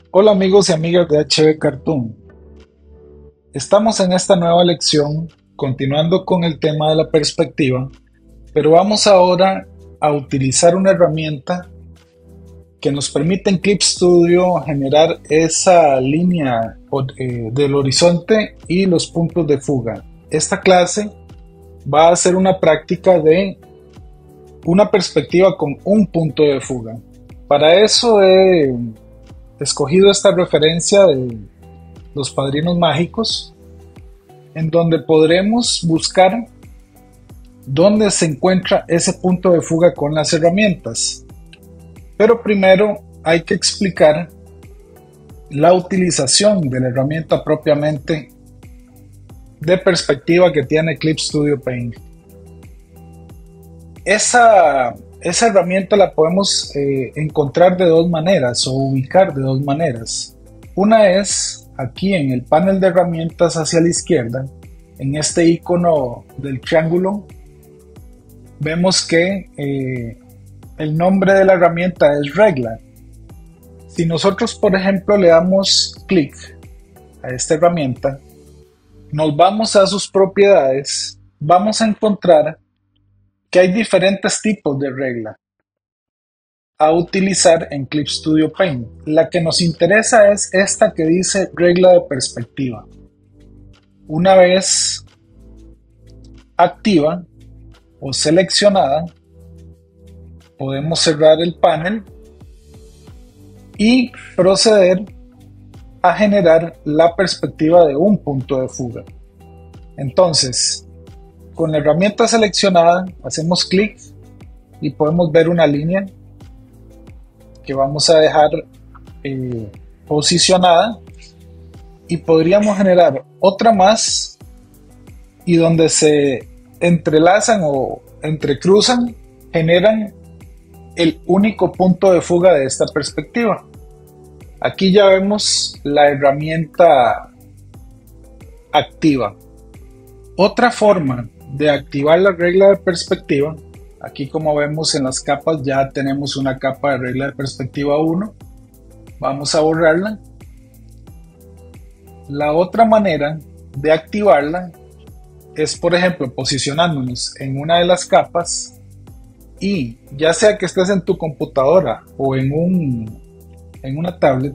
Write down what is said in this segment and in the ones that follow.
Hola amigos y amigas de HB Cartoon. Estamos en esta nueva lección continuando con el tema de la perspectiva, pero vamos ahora a utilizar una herramienta que nos permite en Clip Studio generar esa línea del horizonte y los puntos de fuga. Esta clase va a ser una práctica de una perspectiva con un punto de fuga. Para eso he escogido esta referencia de Los Padrinos Mágicos, en donde podremos buscar dónde se encuentra ese punto de fuga con las herramientas. Pero primero hay que explicar la utilización de la herramienta propiamente de perspectiva que tiene Clip Studio Paint. Esa herramienta la podemos encontrar de dos maneras o ubicar de dos maneras. Una es aquí en el panel de herramientas hacia la izquierda, en este icono del triángulo, vemos que el nombre de la herramienta es regla. Si nosotros, por ejemplo, le damos clic a esta herramienta, nos vamos a sus propiedades, vamos a encontrar que hay diferentes tipos de regla a utilizar en Clip Studio Paint. La que nos interesa es esta que dice regla de perspectiva. Una vez activa o seleccionada, podemos cerrar el panel y proceder a generar la perspectiva de un punto de fuga. Entonces, con la herramienta seleccionada, hacemos clic y podemos ver una línea que vamos a dejar posicionada, y podríamos generar otra más, y donde se entrelazan o entrecruzan generan el único punto de fuga de esta perspectiva. Aquí ya vemos la herramienta activa. Otra forma de activar la regla de perspectiva, aquí como vemos en las capas ya tenemos una capa de regla de perspectiva 1, vamos a borrarla. La otra manera de activarla es, por ejemplo, posicionándonos en una de las capas, y ya sea que estés en tu computadora o en una tablet,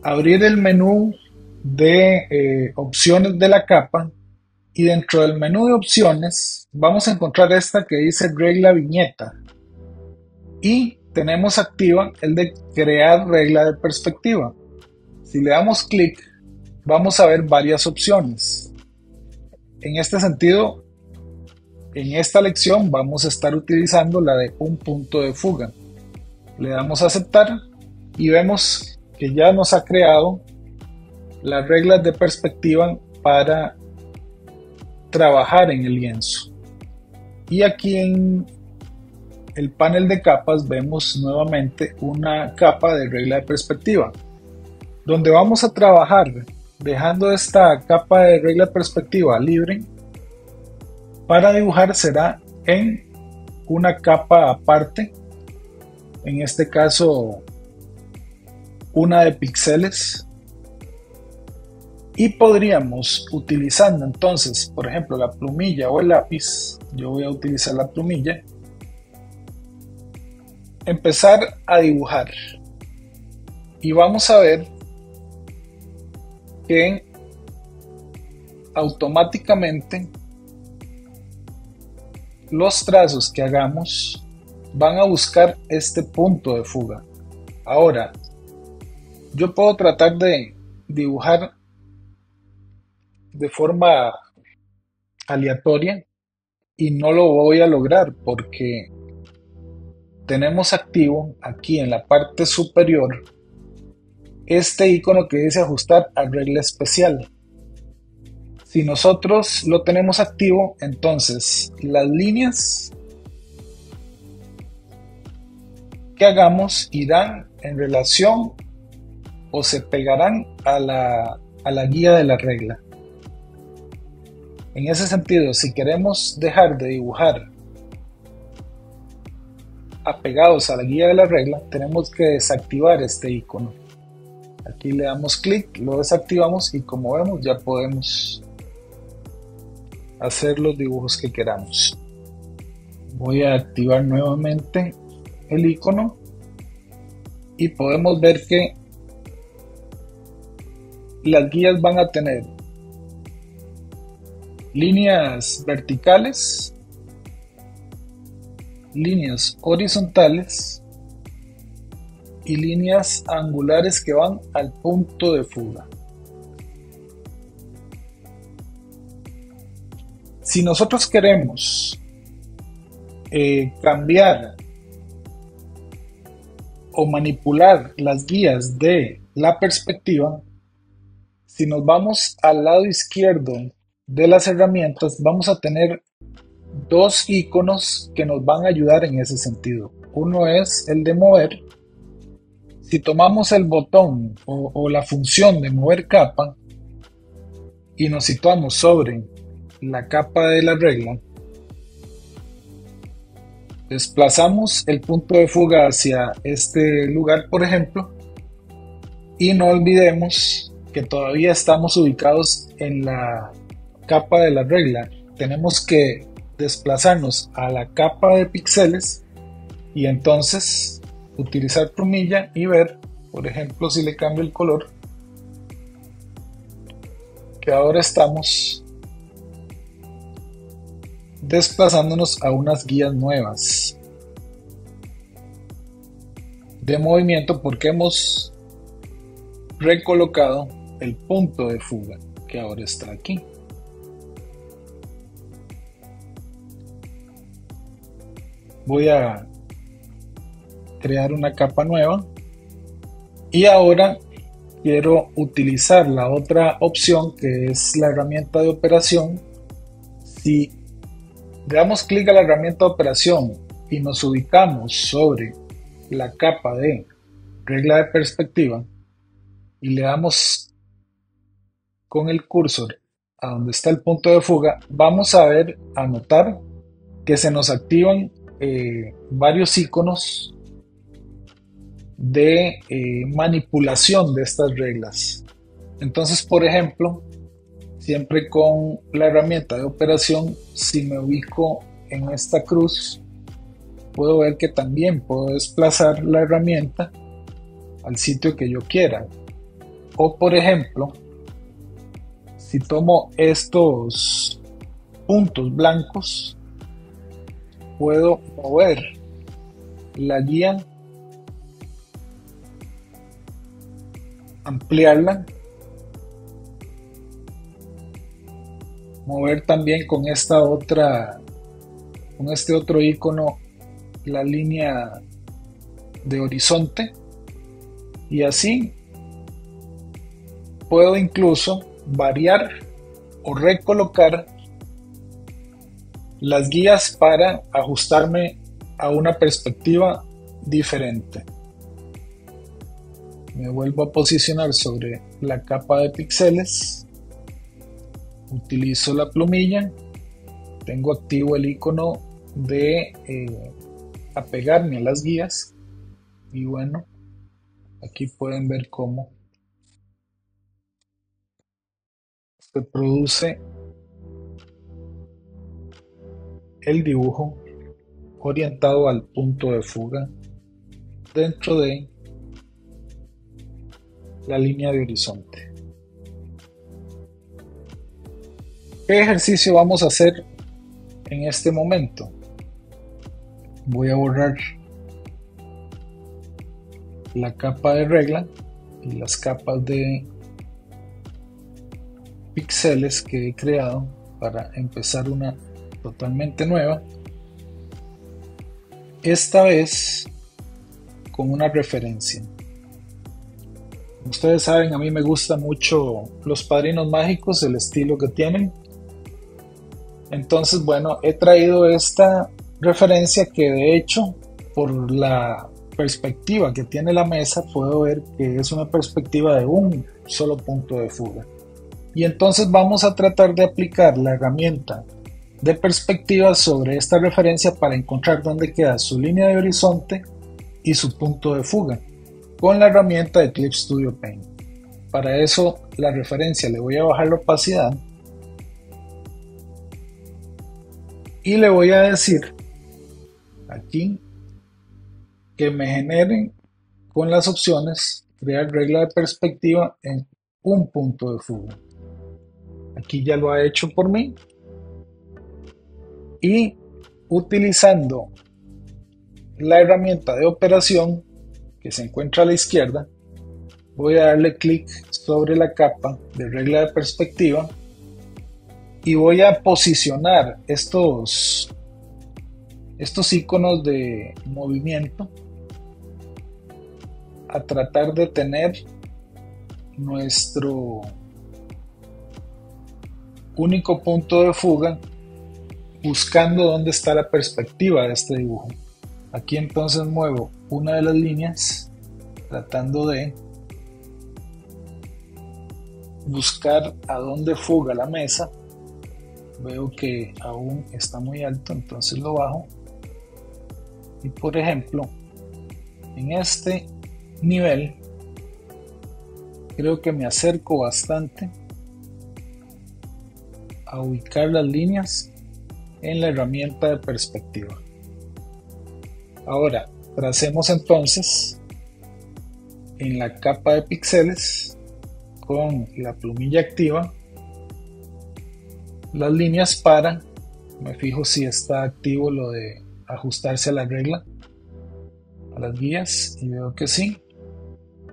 abrir el menú de opciones de la capa, y dentro del menú de opciones vamos a encontrar esta que dice regla viñeta, y tenemos activa el de crear regla de perspectiva. Si le damos clic, vamos a ver varias opciones. En este sentido, en esta lección vamos a estar utilizando la de un punto de fuga. Le damos a aceptar y vemos que ya nos ha creado las reglas de perspectiva para trabajar en el lienzo. Y aquí en el panel de capas vemos nuevamente una capa de regla de perspectiva, donde vamos a trabajar dejando esta capa de regla de perspectiva libre. Para dibujar será en una capa aparte, en este caso una de píxeles, y podríamos, utilizando entonces por ejemplo la plumilla o el lápiz, yo voy a utilizar la plumilla, empezar a dibujar, y vamos a ver que automáticamente los trazos que hagamos van a buscar este punto de fuga. Ahora, yo puedo tratar de dibujar de forma aleatoria y no lo voy a lograr porque tenemos activo aquí en la parte superior este icono que dice ajustar a regla especial. Si nosotros lo tenemos activo, entonces las líneas que hagamos irán en relación o se pegarán a la guía de la regla. En ese sentido, si queremos dejar de dibujar apegados a la guía de la regla, tenemos que desactivar este icono. Aquí le damos clic, lo desactivamos y como vemos ya podemos hacer los dibujos que queramos. Voy a activar nuevamente el icono y podemos ver que las guías van a tener líneas verticales, líneas horizontales y líneas angulares que van al punto de fuga. Si nosotros queremos cambiar o manipular las guías de la perspectiva, si nos vamos al lado izquierdo de las herramientas, vamos a tener dos iconos que nos van a ayudar en ese sentido. Uno es el de mover. Si tomamos el botón o la función de mover capa y nos situamos sobre la capa de la regla, desplazamos el punto de fuga hacia este lugar, por ejemplo, y no olvidemos que todavía estamos ubicados en la capa de la regla. Tenemos que desplazarnos a la capa de píxeles y entonces utilizar plumilla y ver, por ejemplo, si le cambio el color, que ahora estamos desplazándonos a unas guías nuevas de movimiento porque hemos recolocado el punto de fuga que ahora está aquí. Voy a crear una capa nueva y ahora quiero utilizar la otra opción que es la herramienta de operación. Si damos clic a la herramienta de operación y nos ubicamos sobre la capa de regla de perspectiva y le damos con el cursor a donde está el punto de fuga, vamos a notar que se nos activan varios iconos de manipulación de estas reglas. Entonces, por ejemplo, siempre con la herramienta de operación, si me ubico en esta cruz, puedo ver que también puedo desplazar la herramienta al sitio que yo quiera. O por ejemplo, si tomo estos puntos blancos, puedo mover la guía, ampliarla, mover también con este otro icono la línea de horizonte, y así puedo incluso variar o recolocar las guías para ajustarme a una perspectiva diferente. Me vuelvo a posicionar sobre la capa de píxeles, utilizo la plumilla, tengo activo el icono de apegarme a las guías y bueno, aquí pueden ver cómo se produce el dibujo orientado al punto de fuga dentro de la línea de horizonte. ¿Qué ejercicio vamos a hacer en este momento? Voy a borrar la capa de regla y las capas de píxeles que he creado para empezar una totalmente nueva, esta vez con una referencia. Ustedes saben, a mí me gusta mucho Los Padrinos Mágicos, el estilo que tienen. Entonces, bueno, he traído esta referencia que de hecho, por la perspectiva que tiene la mesa, puedo ver que es una perspectiva de un solo punto de fuga. Y entonces vamos a tratar de aplicar la herramienta de perspectiva sobre esta referencia para encontrar dónde queda su línea de horizonte y su punto de fuga con la herramienta de Clip Studio Paint. Para eso la referencia le voy a bajar la opacidad y le voy a decir aquí que me genere con las opciones crear regla de perspectiva en un punto de fuga. Aquí ya lo ha hecho por mí y utilizando la herramienta de operación que se encuentra a la izquierda, voy a darle clic sobre la capa de regla de perspectiva y voy a posicionar estos iconos de movimiento a tratar de tener nuestro único punto de fuga buscando dónde está la perspectiva de este dibujo. Aquí entonces muevo una de las líneas tratando de buscar a dónde fuga la mesa. Veo que aún está muy alto, entonces lo bajo y por ejemplo en este nivel creo que me acerco bastante a ubicar las líneas en la herramienta de perspectiva. Ahora tracemos entonces en la capa de píxeles con la plumilla activa las líneas para, me fijo si está activo lo de ajustarse a la regla, a las guías, y veo que sí.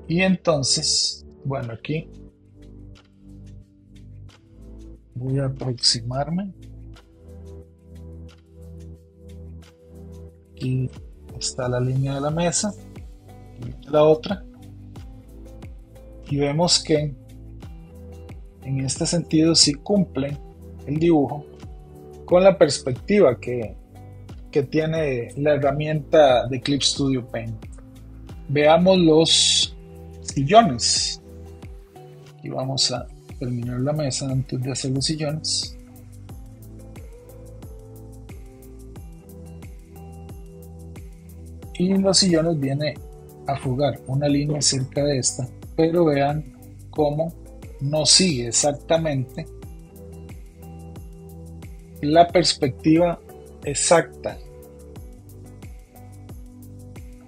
Y entonces, bueno, aquí voy a aproximarme. Aquí está la línea de la mesa, y la otra. Y vemos que en este sentido sí cumple el dibujo con la perspectiva que tiene la herramienta de Clip Studio Paint. Veamos los sillones. Y vamos a terminar la mesa antes de hacer los sillones. Y los sillones viene a fugar una línea cerca de esta, pero vean cómo no sigue exactamente la perspectiva exacta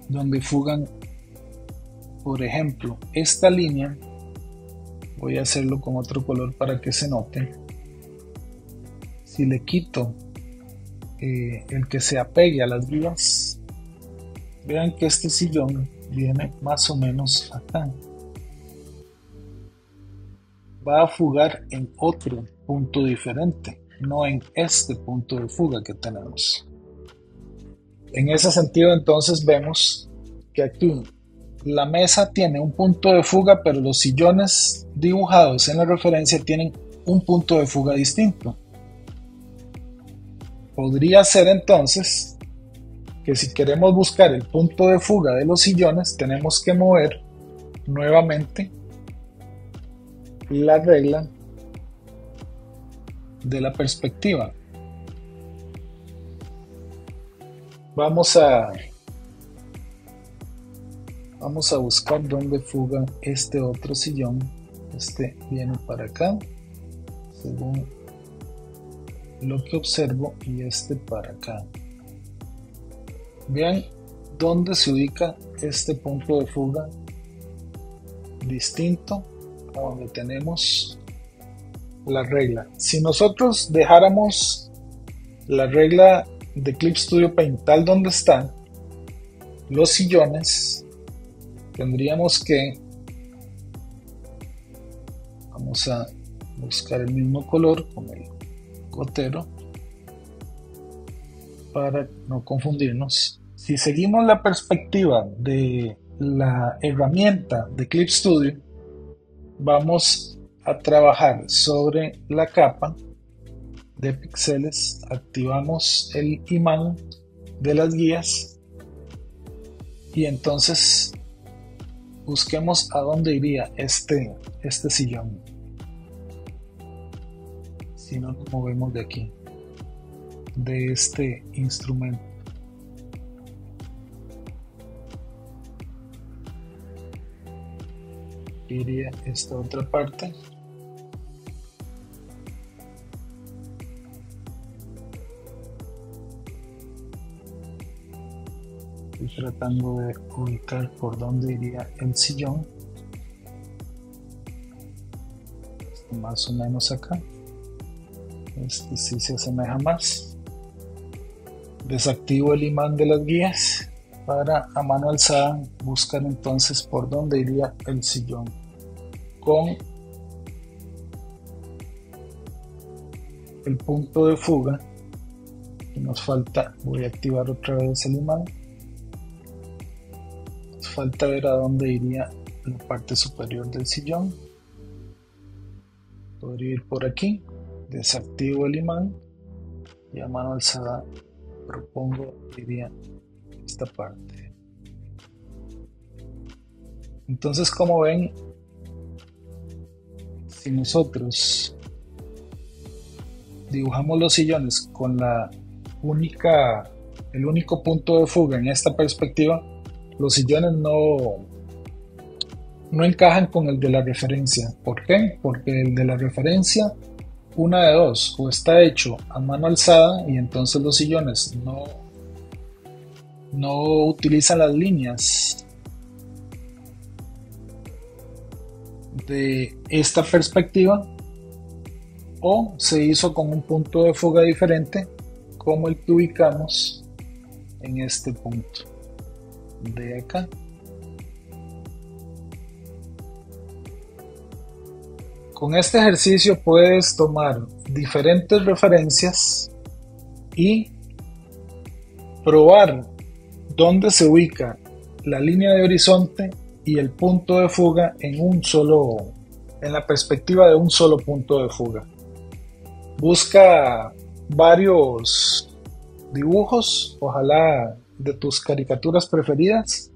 donde fugan. Por ejemplo, esta línea voy a hacerlo con otro color para que se note. Si le quito el que se apegue a las guías, vean que este sillón viene más o menos acá. Va a fugar en otro punto diferente, no en este punto de fuga que tenemos. En ese sentido entonces vemos que aquí la mesa tiene un punto de fuga, pero los sillones dibujados en la referencia tienen un punto de fuga distinto. Podría ser entonces que si queremos buscar el punto de fuga de los sillones, tenemos que mover nuevamente la regla de la perspectiva. Vamos a buscar dónde fuga este otro sillón. Este viene para acá, según lo que observo, y este para acá. Vean dónde se ubica este punto de fuga distinto a donde tenemos la regla. Si nosotros dejáramos la regla de Clip Studio Paint tal donde está, los sillones tendríamos que, vamos a buscar el mismo color con el gotero para no confundirnos. Si seguimos la perspectiva de la herramienta de Clip Studio, vamos a trabajar sobre la capa de píxeles, activamos el imán de las guías y entonces busquemos a dónde iría este sillón si no nos movemos de aquí, de este instrumento. iría esta otra parte. Estoy tratando de ubicar por dónde iría el sillón. Más o menos acá. Este sí se asemeja más. Desactivo el imán de las guías para a mano alzada buscar entonces por dónde iría el sillón con el punto de fuga que nos falta. Voy a activar otra vez el imán. Nos falta ver a dónde iría la parte superior del sillón. Podría ir por aquí. Desactivo el imán y a mano alzada propongo que iría esta parte. Entonces, como ven, si nosotros dibujamos los sillones con el único punto de fuga en esta perspectiva, los sillones no encajan con el de la referencia. ¿Por qué? Porque el de la referencia, una de dos, o está hecho a mano alzada y entonces los sillones no utilizan las líneas de esta perspectiva, o se hizo con un punto de fuga diferente como el que ubicamos en este punto de acá. Con este ejercicio puedes tomar diferentes referencias y probar dónde se ubica la línea de horizonte y el punto de fuga en la perspectiva de un solo punto de fuga. Busca varios dibujos, ojalá de tus caricaturas preferidas,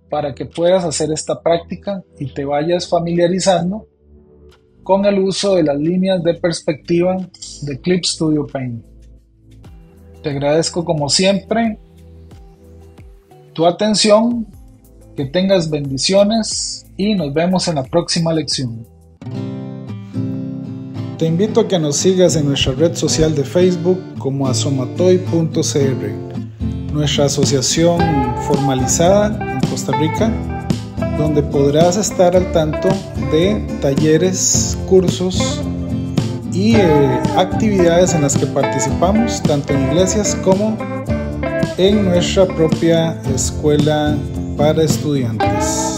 para que puedas hacer esta práctica y te vayas familiarizando con el uso de las líneas de perspectiva de Clip Studio Paint. Te agradezco como siempre tu atención, que tengas bendiciones y nos vemos en la próxima lección. Te invito a que nos sigas en nuestra red social de Facebook como asomatoy.cr, nuestra asociación formalizada en Costa Rica, donde podrás estar al tanto de talleres, cursos y actividades en las que participamos, tanto en iglesias como en nuestra propia escuela para estudiantes.